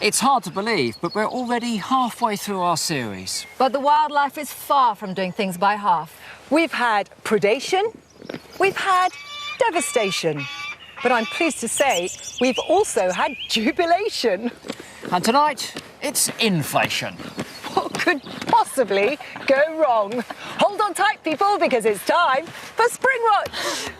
It's hard to believe, but we're already halfway through our series. But the wildlife is far from doing things by half. We've had predation, we've had devastation, but I'm pleased to say we've also had jubilation. And tonight, it's inflation. What could possibly go wrong? Hold on tight, people, because it's time for Springwatch.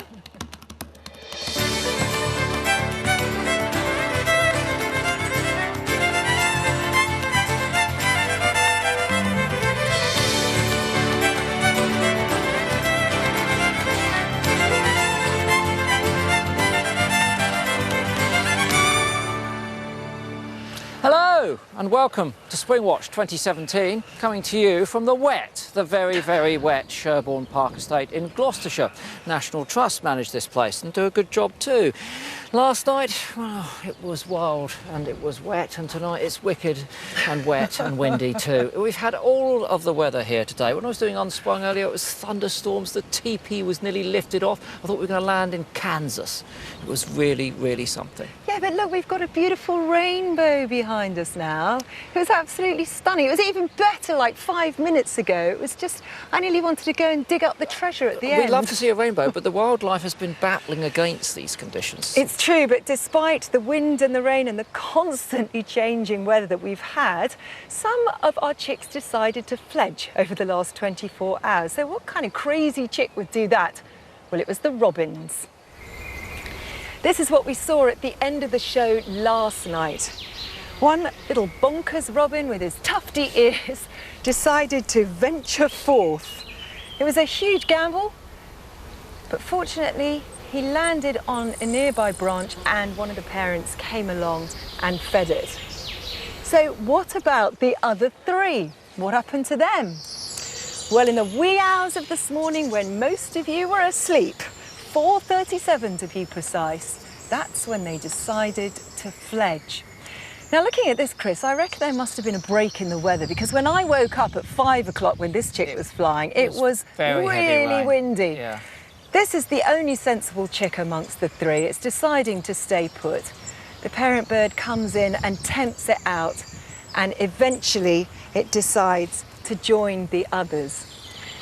Hello and welcome to Springwatch 2017, coming to you from the very, very wet Sherborne Estate in Gloucestershire. National Trust manage this place and do a good job too. Last night, well, it was wild and it was wet, and tonight it's wicked and wet and windy too. We've had all of the weather here today. When I was doing Unsprung earlier, it was thunderstorms, the teepee was nearly lifted off. I thought we were going to land in Kansas. It was really, really something. Yeah, but look, we've got a beautiful rainbow behind us now. It was absolutely stunning. It was even better like 5 minutes ago. It was just, I nearly wanted to go and dig up the treasure at the end. We'd love to see a rainbow, but the wildlife has been battling against these conditions. It's true, but despite the wind and the rain and the constantly changing weather that we've had, some of our chicks decided to fledge over the last 24 hours. So what kind of crazy chick would do that? Well, it was the robins. This is what we saw at the end of the show last night. One little bonkers robin with his tufty ears decided to venture forth. It was a huge gamble, but fortunately he landed on a nearby branch and one of the parents came along and fed it. So what about the other three? What happened to them? Well, in the wee hours of this morning when most of you were asleep, 4:37 to be precise, that's when they decided to fledge. Now, looking at this, Chris, I reckon there must have been a break in the weather, because when I woke up at 5 o'clock when this chick was flying, it was really windy. Yeah. This is the only sensible chick amongst the three. It's deciding to stay put. The parent bird comes in and tempts it out, and eventually it decides to join the others.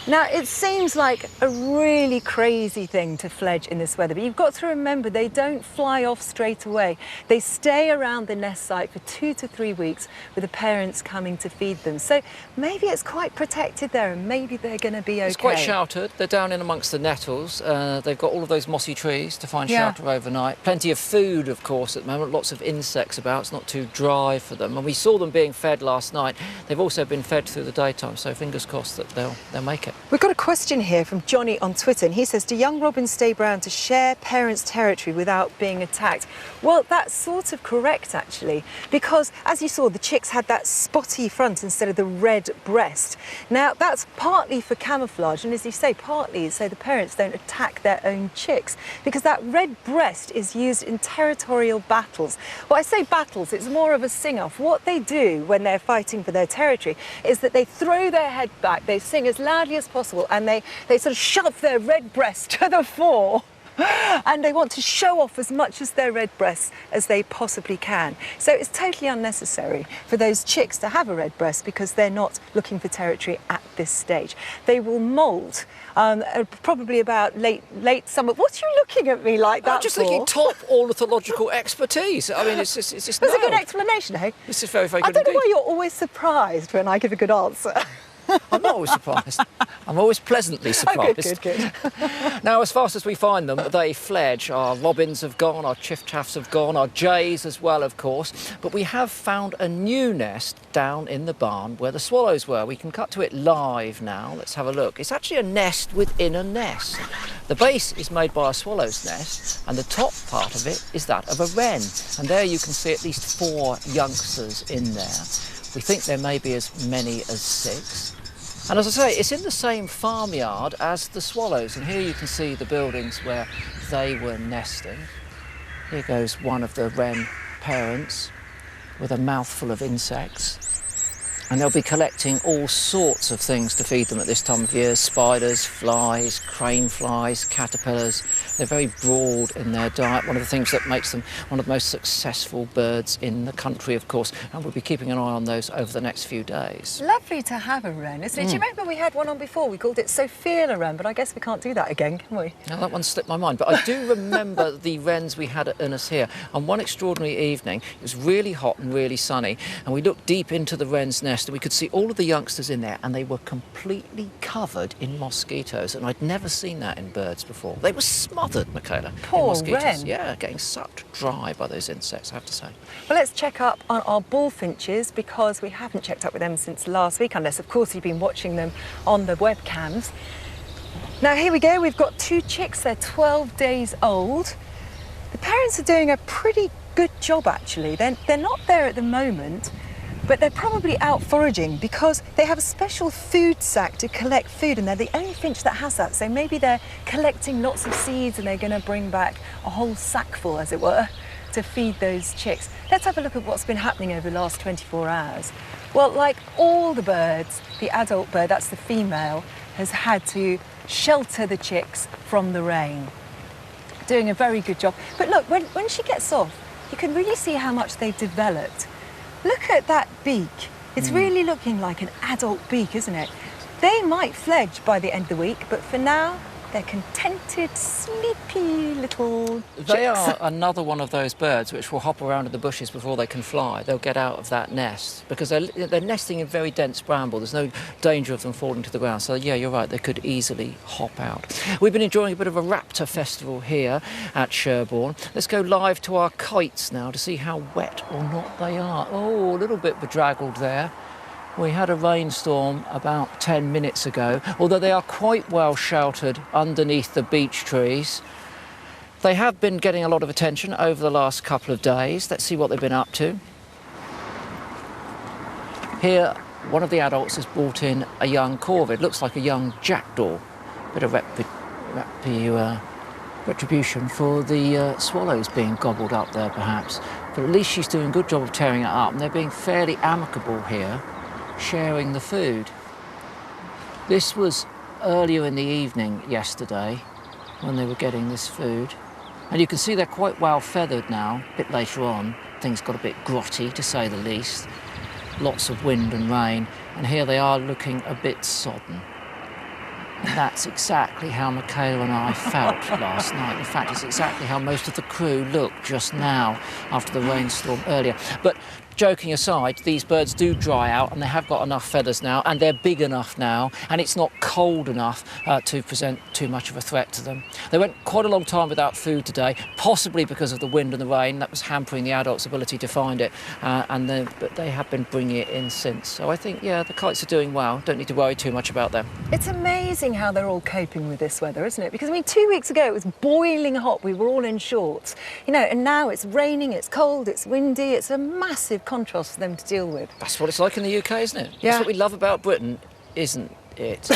Now, it seems like a really crazy thing to fledge in this weather, but you've got to remember they don't fly off straight away. They stay around the nest site for 2 to 3 weeks with the parents coming to feed them. So maybe it's quite protected there and maybe they're going to be okay. It's quite sheltered. They're down in amongst the nettles. They've got all of those mossy trees to find shelter overnight. Plenty of food, of course, at the moment. Lots of insects about. It's not too dry for them. And we saw them being fed last night. They've also been fed through the daytime, so fingers crossed that they'll make it. We've got a question here from Johnny on Twitter, and he says, do young robins stay brown to share parents' territory without being attacked? Well, that's sort of correct, actually, because as you saw, the chicks had that spotty front instead of the red breast. Now, that's partly for camouflage, and as you say, partly so the parents don't attack their own chicks, because that red breast is used in territorial battles. Well, I say battles, it's more of a sing-off. What they do when they're fighting for their territory is that they throw their head back, they sing as loudly as possible, and they sort of shove their red breast to the fore. And they want to show off as much as their red breasts as they possibly can. So it's totally unnecessary for those chicks to have a red breast because they're not looking for territory at this stage. They will moult probably about late summer. What are you looking at me like that I'm just for? thinking top ornithological expertise. I mean, it's just That's a good explanation, eh? This is very, very I good don't know indeed. why you're always surprised when I give a good answer. I'm not always surprised. I'm always pleasantly surprised. Oh, good. Now, as fast as we find them, they fledge. Our robins have gone, our chiff-chaffs have gone, our jays as well, of course. But we have found a new nest down in the barn where the swallows were. We can cut to it live now. Let's have a look. It's actually a nest within a nest. The base is made by a swallow's nest, and the top part of it is that of a wren. And there you can see at least 4 youngsters in there. We think there may be as many as 6. And as I say, it's in the same farmyard as the swallows, and here you can see the buildings where they were nesting. Here goes one of the wren parents with a mouthful of insects. And they'll be collecting all sorts of things to feed them at this time of year. Spiders, flies, crane flies, caterpillars. They're very broad in their diet. One of the things that makes them one of the most successful birds in the country, of course. And we'll be keeping an eye on those over the next few days. Lovely to have a wren, isn't it? Do you remember we had one on before? We called it Sophia the wren, but I guess we can't do that again, can we? Now, that one slipped my mind. But I do remember the wrens we had at Innes here. On one extraordinary evening, it was really hot and really sunny, and we looked deep into the wren's nest and we could see all of the youngsters in there, and they were completely covered in mosquitoes, and I'd never seen that in birds before. They were smothered, Michaela, Poor in mosquitoes. wren. Yeah, getting sucked dry by those insects, I have to say. Well, let's check up on our bullfinches, because we haven't checked up with them since last week, unless, of course, you've been watching them on the webcams. Now, here we go. We've got 2 chicks. They're 12 days old. The parents are doing a pretty good job, actually. They're not there at the moment, but they're probably out foraging because they have a special food sack to collect food, and they're the only finch that has that. So maybe they're collecting lots of seeds and they're going to bring back a whole sackful, as it were, to feed those chicks. Let's have a look at what's been happening over the last 24 hours. Well, like all the birds, the adult bird, that's the female, has had to shelter the chicks from the rain. Doing a very good job. But look, when she gets off, you can really see how much they've developed. Look at that beak. It's really looking like an adult beak, isn't it? They might fledge by the end of the week, but for now, they're contented, sleepy little chicks. They are another one of those birds which will hop around in the bushes before they can fly. They'll get out of that nest because they're nesting in very dense bramble. There's no danger of them falling to the ground. So, yeah, you're right, they could easily hop out. We've been enjoying a bit of a raptor festival here at Sherborne. Let's go live to our kites now to see how wet or not they are. Oh, a little bit bedraggled there. We had a rainstorm about 10 minutes ago, although they are quite well sheltered underneath the beech trees. They have been getting a lot of attention over the last couple of days. Let's see what they've been up to. Here, one of the adults has brought in a young corvid. Looks like a young jackdaw. Bit of retribution for the swallows being gobbled up there, perhaps. But at least she's doing a good job of tearing it up, and they're being fairly amicable here, sharing the food. This was earlier in the evening yesterday when they were getting this food. And you can see they're quite well feathered now. A bit later on, things got a bit grotty, to say the least. Lots of wind and rain, and here they are looking a bit sodden. And that's exactly how Michaela and I felt last night. In fact, it's exactly how most of the crew looked just now after the rainstorm earlier. But joking aside, these birds do dry out, and they have got enough feathers now, and they're big enough now, and it's not cold enough to present too much of a threat to them. They went quite a long time without food today, possibly because of the wind and the rain. That was hampering the adults' ability to find it, but they have been bringing it in since. So I think, yeah, the kites are doing well. Don't need to worry too much about them. It's amazing how they're all coping with this weather, isn't it? Because, I mean, 2 weeks ago it was boiling hot. We were all in shorts, you know, and now it's raining, it's cold, it's windy. It's a massive contrast for them to deal with. That's what it's like in the UK, isn't it? Yeah. That's what we love about Britain, isn't it?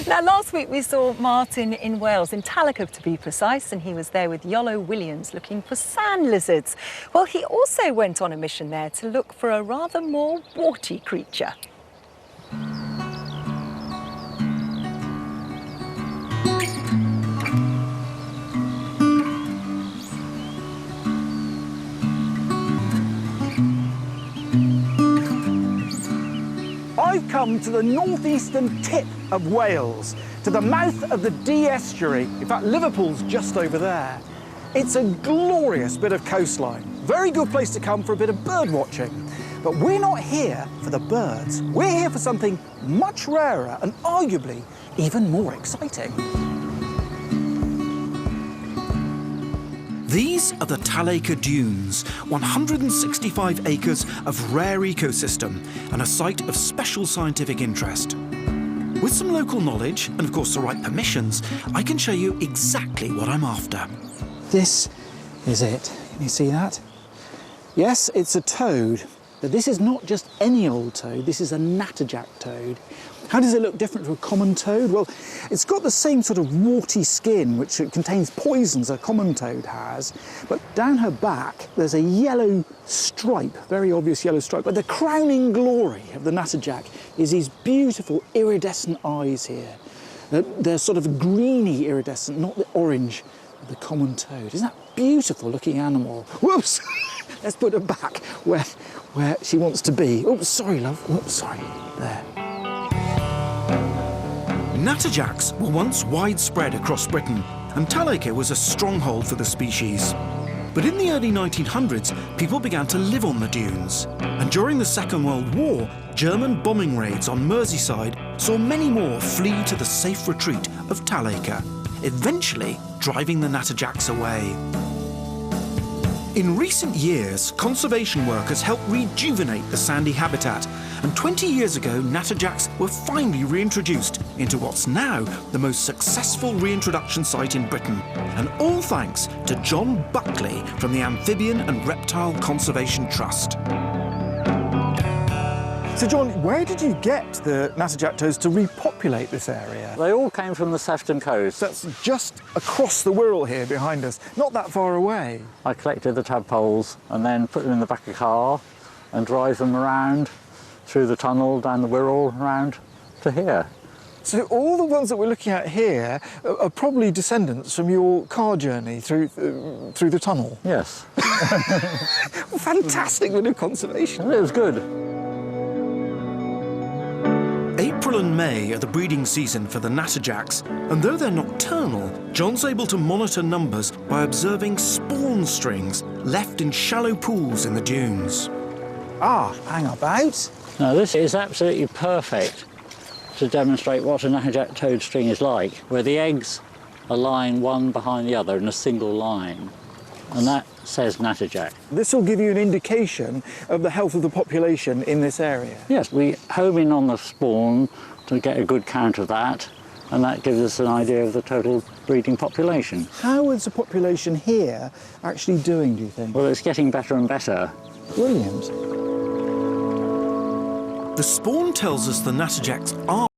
Now, last week we saw Martin in Wales, in Packham to be precise, and he was there with Iolo Williams looking for sand lizards. Well, he also went on a mission there to look for a rather more warty creature. I've come to the northeastern tip of Wales, to the mouth of the Dee estuary. In fact, Liverpool's just over there. It's a glorious bit of coastline. Very good place to come for a bit of bird watching. But we're not here for the birds. We're here for something much rarer and arguably even more exciting. These are the Talacre Dunes, 165 acres of rare ecosystem and a site of special scientific interest. With some local knowledge and, of course, the right permissions, I can show you exactly what I'm after. This is it. Can you see that? Yes, it's a toad. But this is not just any old toad, this is a natterjack toad. How does it look different to a common toad? Well, it's got the same sort of warty skin, which contains poisons a common toad has, but down her back there's a yellow stripe, very obvious yellow stripe. But the crowning glory of the natterjack is these beautiful iridescent eyes here. They're sort of greeny iridescent, not the orange of the common toad. Isn't that a beautiful looking animal? Whoops! Let's put her back where she wants to be. Oops, sorry, love. Oops, sorry. There. Natterjacks were once widespread across Britain, and Talacre was a stronghold for the species. But in the early 1900s, people began to live on the dunes. And during the Second World War, German bombing raids on Merseyside saw many more flee to the safe retreat of Talacre, eventually driving the natterjacks away. In recent years, conservation workers helped rejuvenate the sandy habitat, and 20 years ago, natterjacks were finally reintroduced into what's now the most successful reintroduction site in Britain, and all thanks to John Buckley from the Amphibian and Reptile Conservation Trust. So, John, where did you get the natterjack toads to repopulate this area? They all came from the Sefton coast. That's just across the Wirral here behind us, not that far away. I collected the tadpoles and then put them in the back of the car and drive them around through the tunnel, down the Wirral, around to here. So all the ones that we're looking at here are probably descendants from your car journey through the tunnel. Yes. Fantastic bit of conservation. It was good. April and May are the breeding season for the natterjacks, and though they're nocturnal, John's able to monitor numbers by observing spawn strings left in shallow pools in the dunes. Ah, hang about. Now this is absolutely perfect to demonstrate what a natterjack toad string is like, where the eggs are lying one behind the other in a single line. And that says natterjack. This will give you an indication of the health of the population in this area. Yes, we home in on the spawn to get a good count of that, and that gives us an idea of the total breeding population. How is the population here actually doing, do you think? Well, it's getting better and better. Williams. The spawn tells us the natterjacks are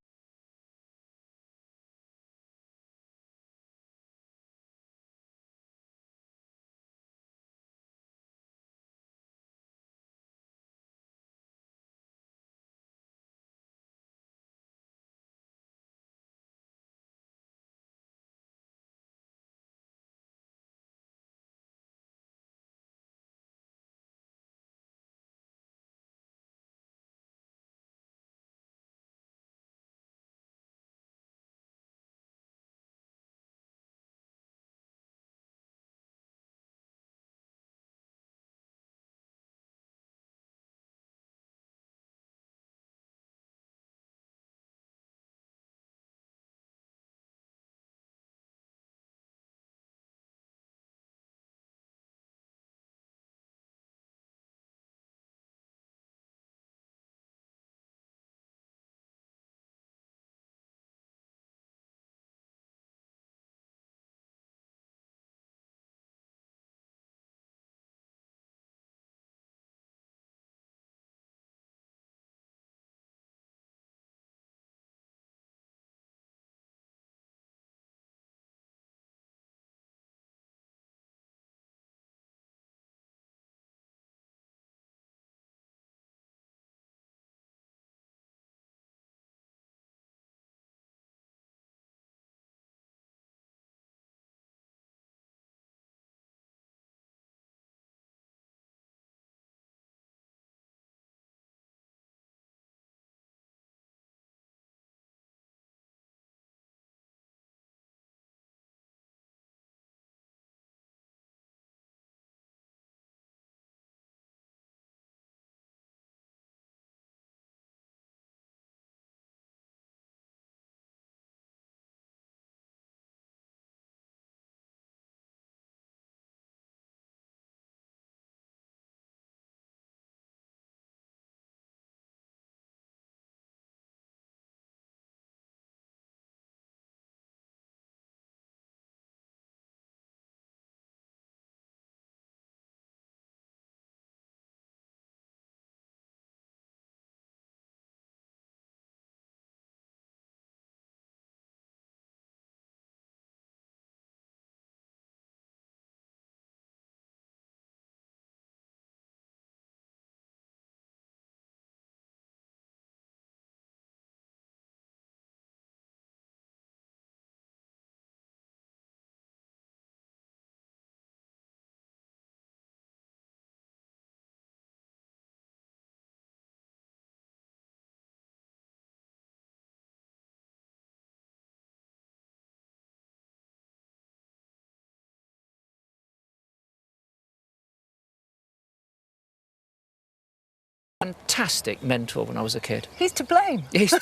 fantastic mentor when I was a kid. He's to blame. He's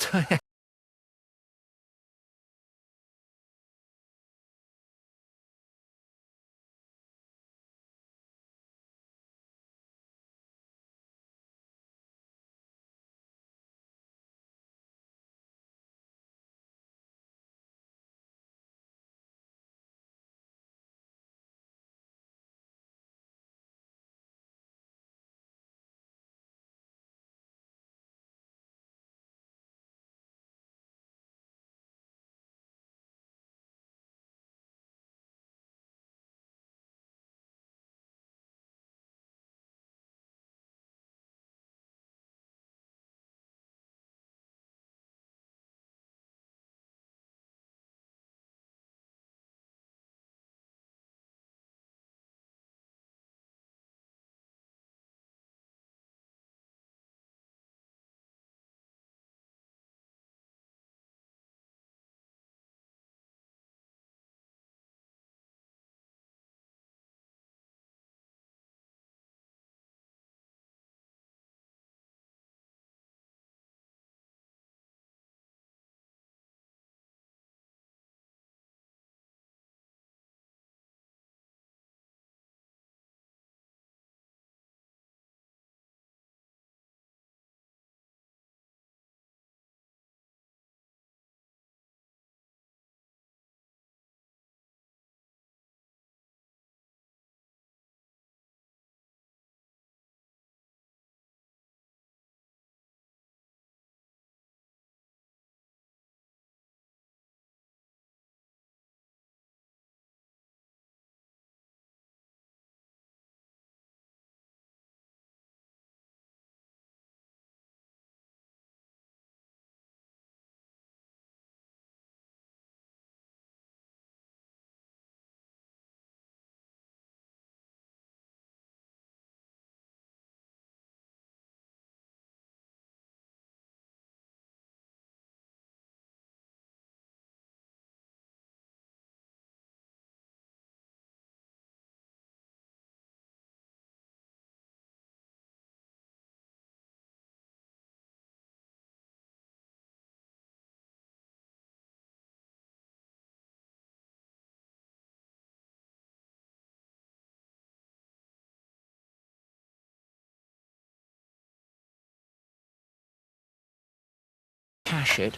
cache it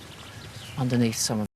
underneath some of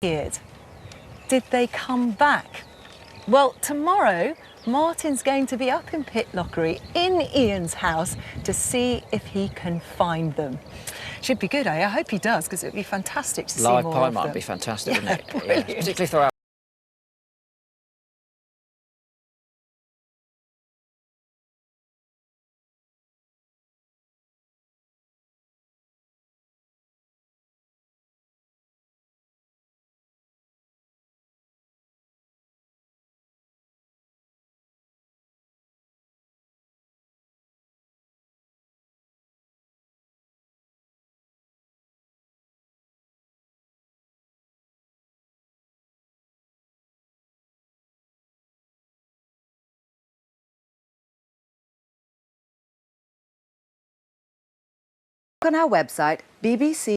Did they come back? Well, tomorrow Martin's going to be up in Pitlockery in Ian's house to see if he can find them. Should be good, eh? I hope he does, because it would be fantastic to see more Live of pie them. might be fantastic, Yeah, wouldn't it? Yeah, brilliant. particularly throughout. On our website, BBC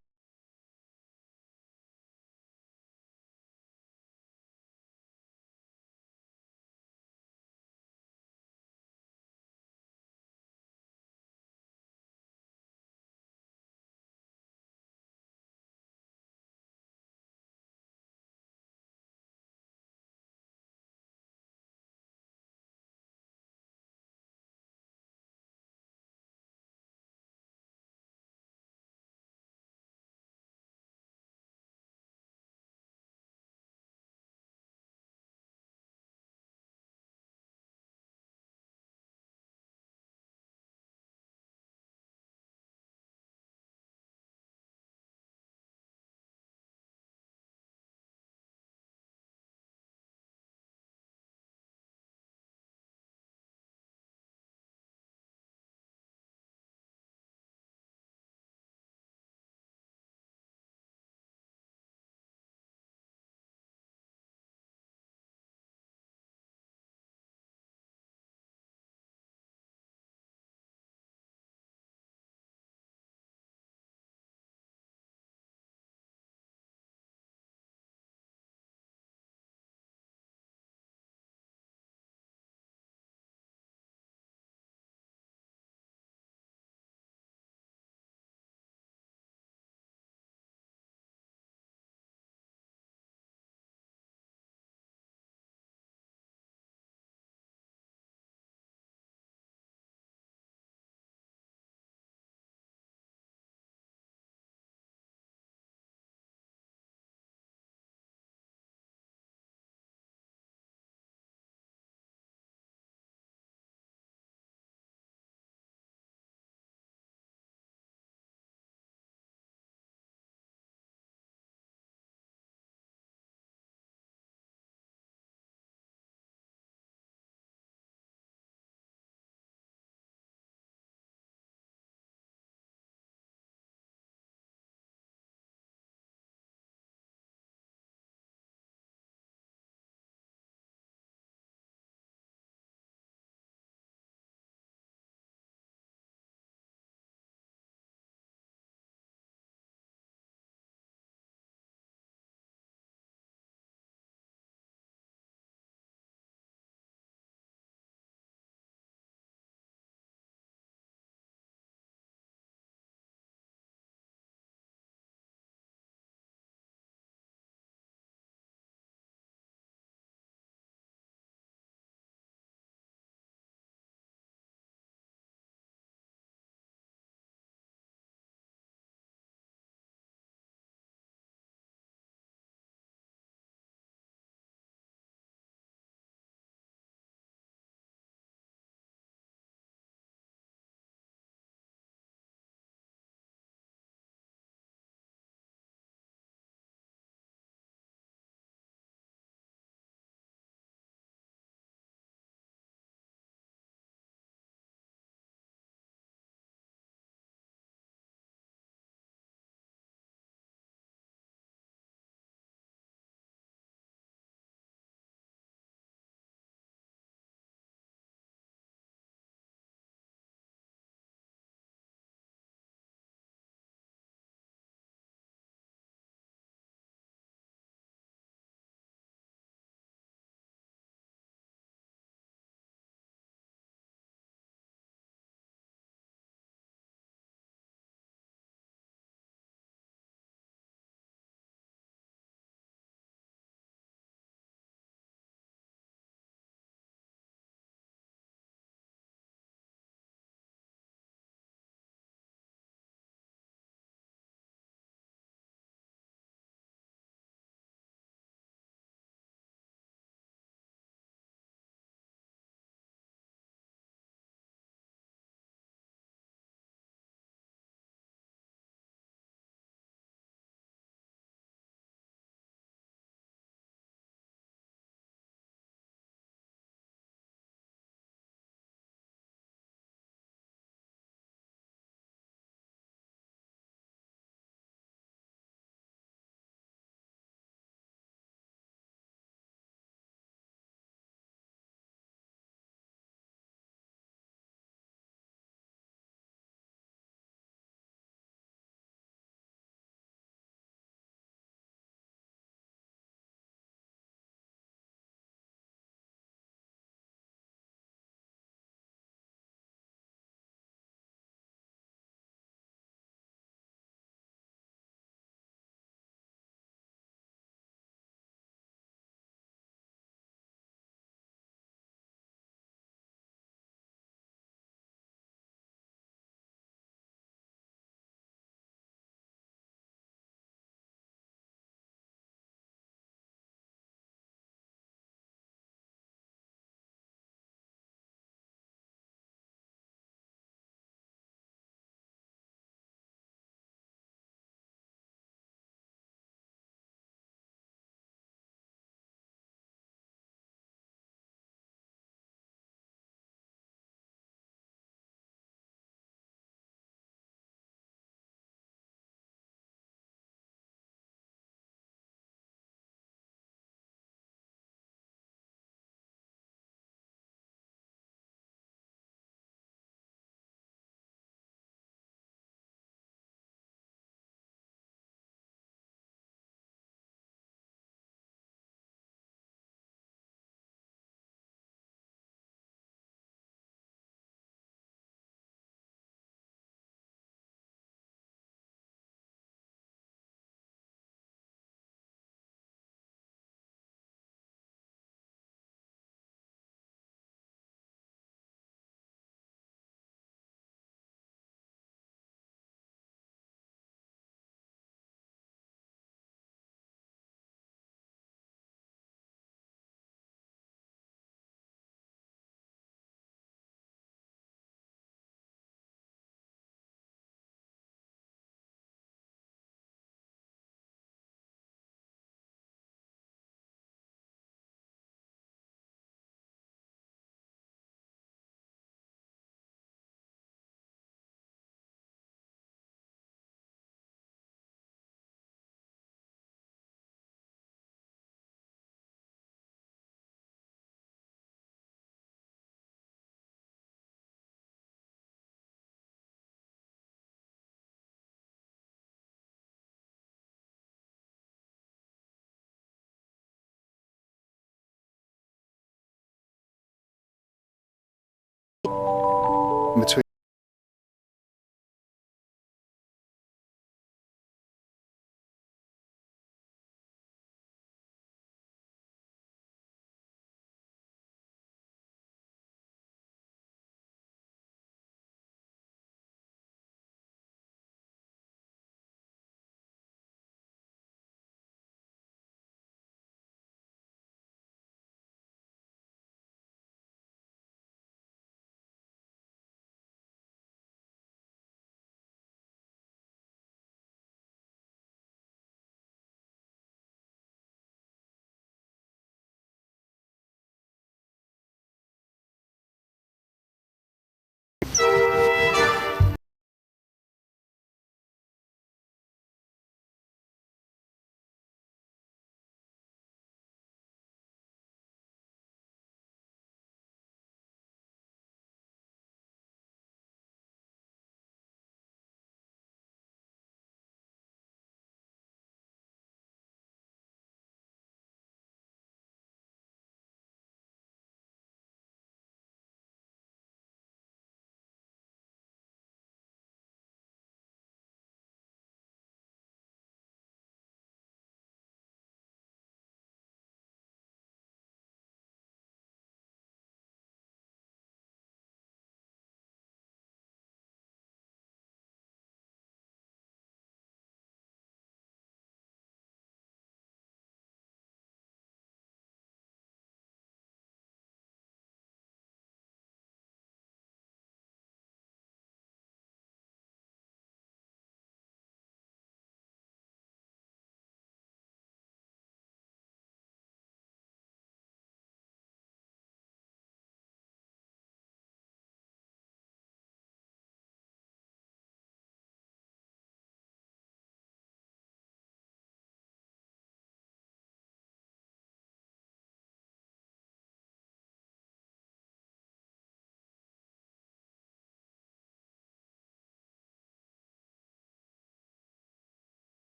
between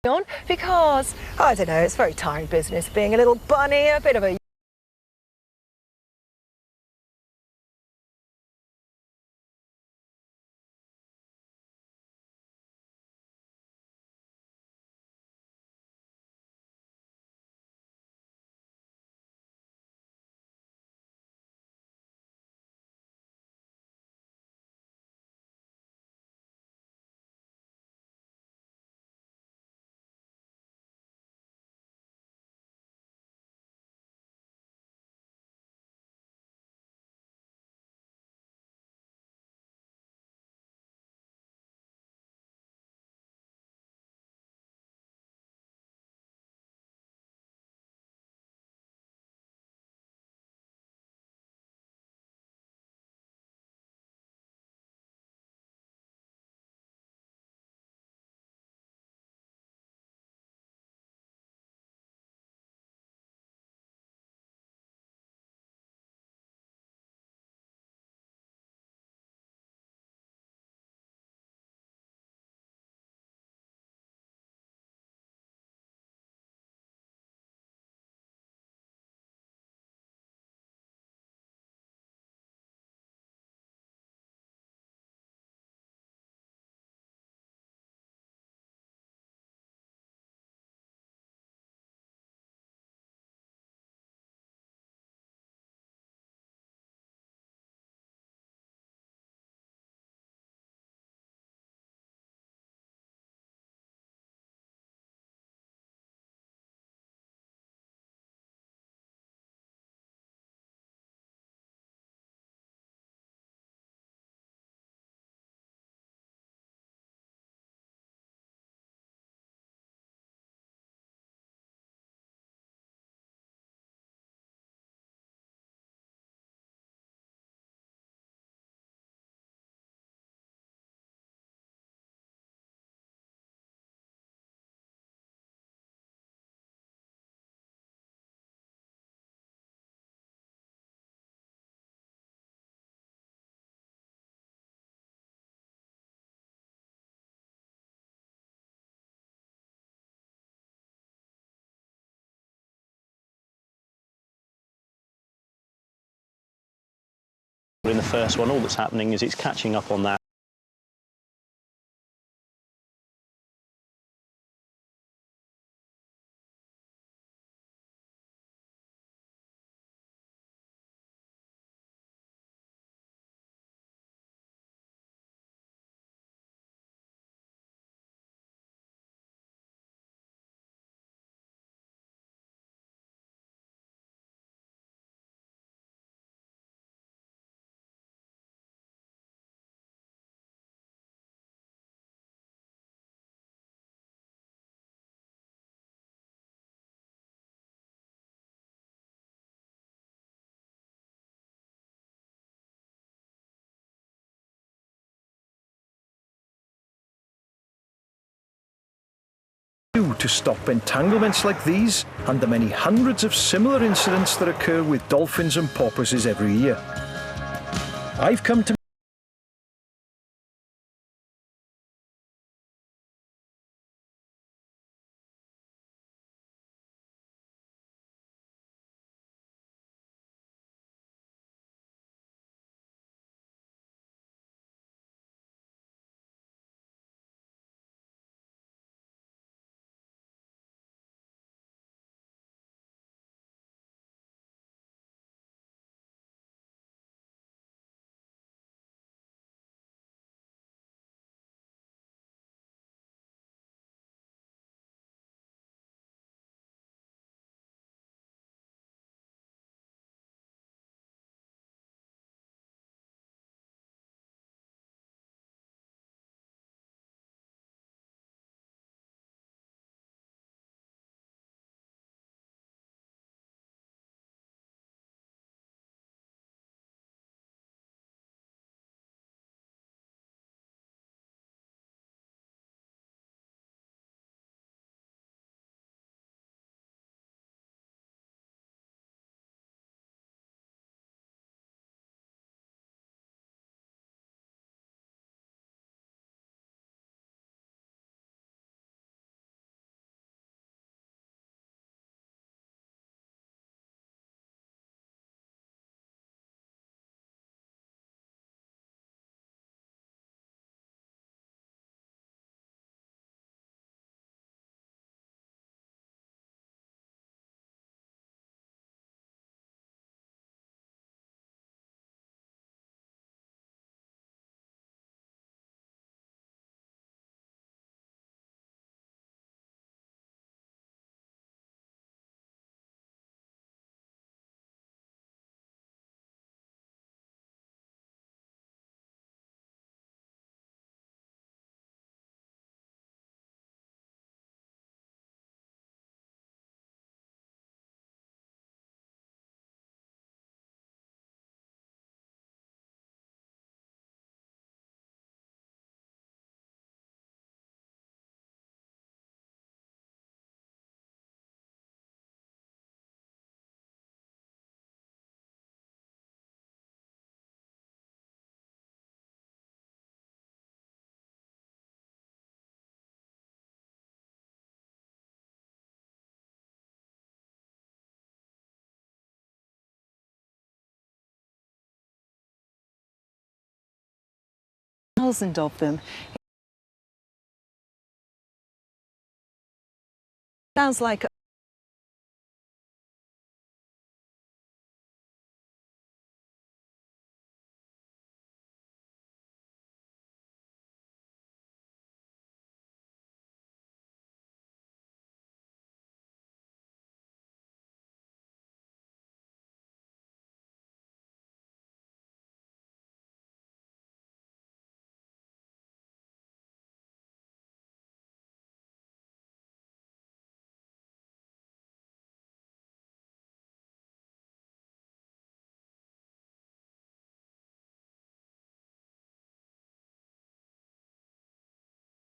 on because, I don't know, it's very tiring business being a little bunny, a bit of a In the first one, all that's happening is it's catching up on that. To stop entanglements like these and the many hundreds of similar incidents that occur with dolphins and porpoises every year. I've come to 1,000 of them. Sounds like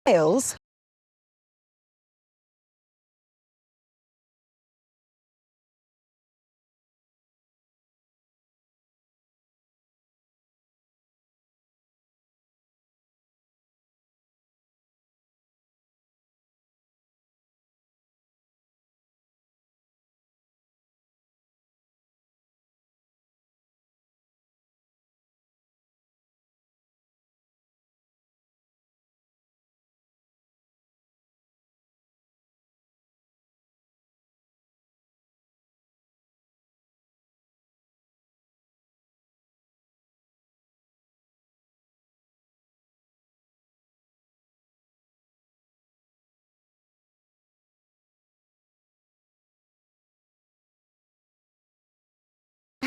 Wales.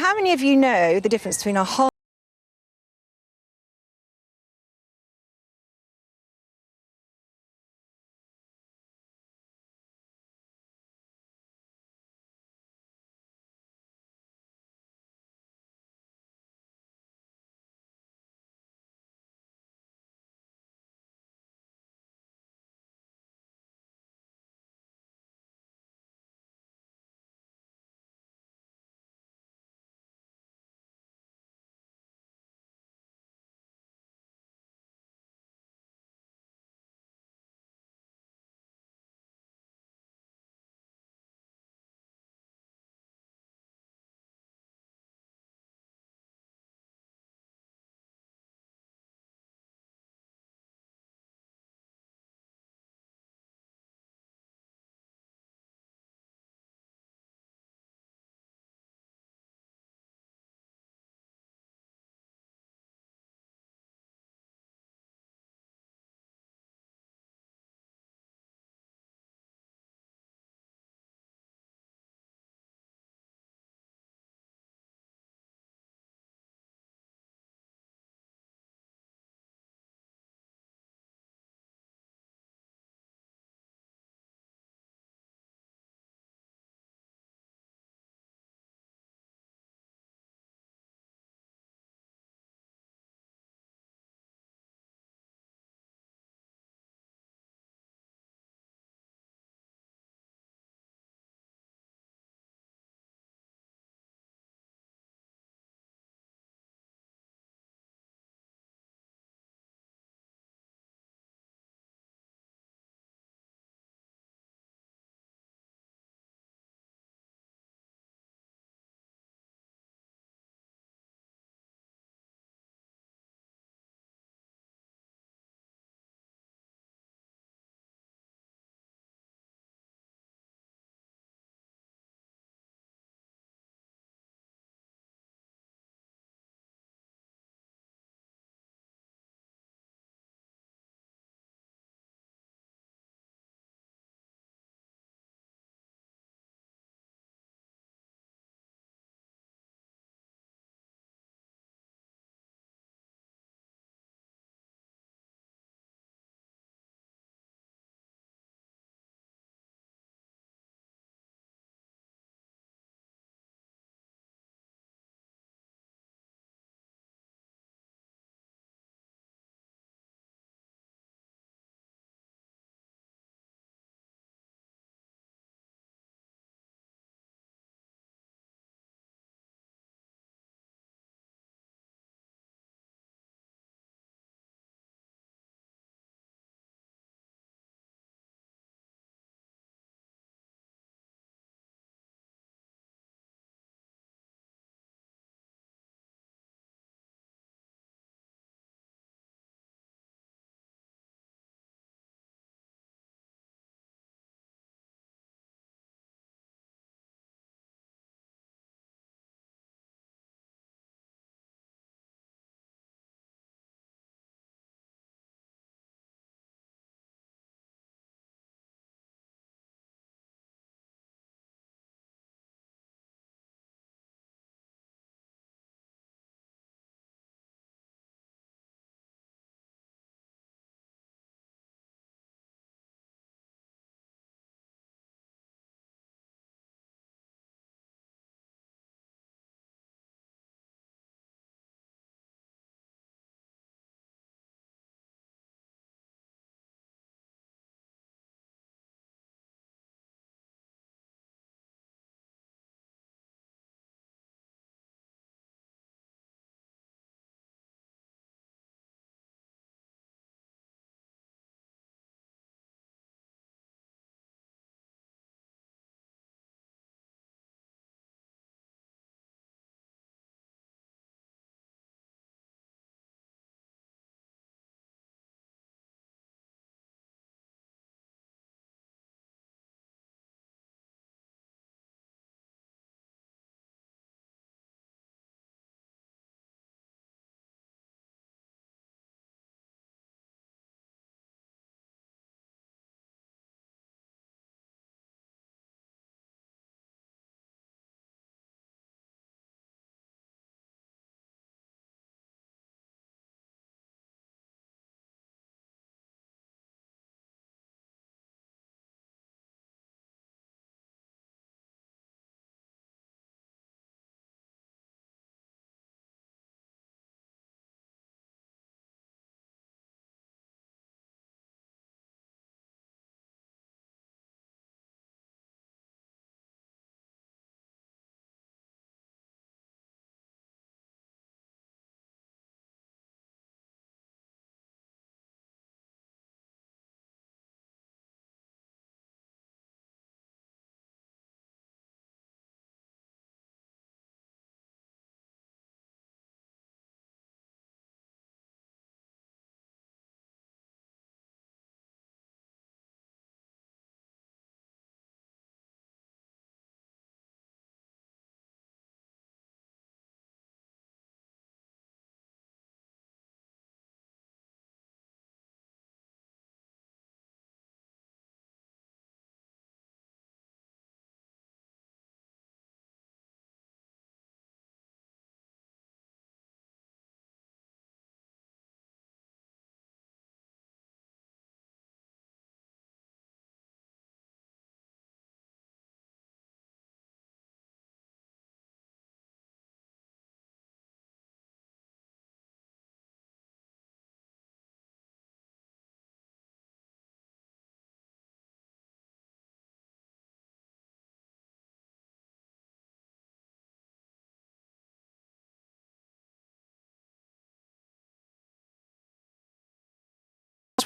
How many of you know the difference between a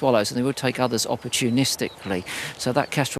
swallows, and they will take others opportunistically. So that kestrel